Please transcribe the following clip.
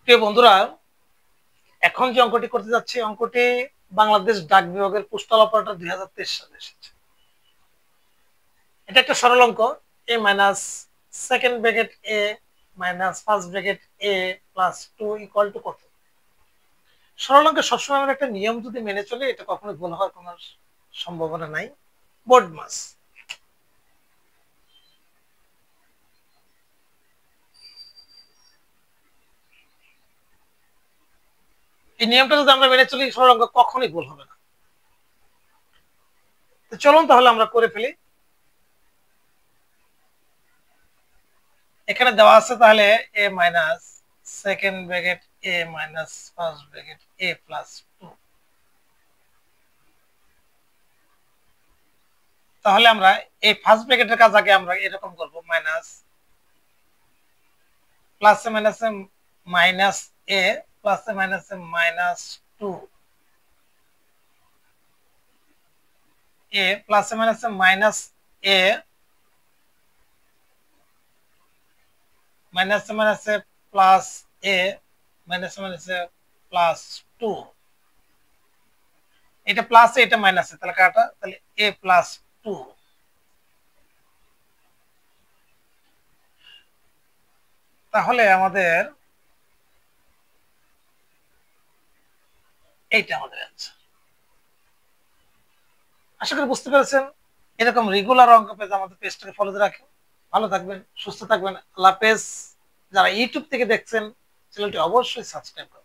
প্রিয় বন্ধুরা, এখন যে অঙ্কটি করতে যাচ্ছি অঙ্কটি বাংলাদেশ ডাক বিভাগের পোস্টাল অপারেটর 2023 সালে এসেছে। এটা একটা সরল অঙ্ক। A minus second bracket A minus first bracket A plus 2 equal to কত? সরল অঙ্কে সবসময় আমরা একটা নিয়ম যদি মেনে চলি এটা কখনো ভুল হওয়ার কোনো সম্ভাবনা নাই। বোর্ড মাস। এই নিয়মটা যদি আমরা মেনে চলি সরল অঙ্ক কখনোই ভুল হবে না। তো চলুন তাহলে আমরা করে ফেলি। এখানে দেওয়া আছে তাহলে এ minus second bracket A minus first bracket A plus 2। তাহলে আমরা এই ফার্স্ট ব্র্যাকেটের কাজ আগে আমরা এরকম করব, মাইনাস প্লাসে মাইনাসে মাইনাস এ প্লাসে মাইনাসে মাইনাস 2 এ প্লাসে মাইনাসে মাইনাস এ মাইনাসে মাইনাসে প্লাস এ মাইনাসে মাইনাসে প্লাস 2। এটা প্লাস এটা মাইনাসে, তাহলে কাটা, তাহলে এ প্লাস 2। তাহলে আমাদের এইটা আমাদের অ্যান্সার। আশা করি বুঝতে পেরেছেন। এরকম রেগুলার অঙ্ক পেতে আমাদের পেজটাকে ফলো দিয়ে রাখেন। ভালো থাকবেন, সুস্থ থাকবেন। আল্লাহ হাফেজ। যারা ইউটিউব থেকে দেখছেন চ্যানেলটি অবশ্যই সাবস্ক্রাইব করুন।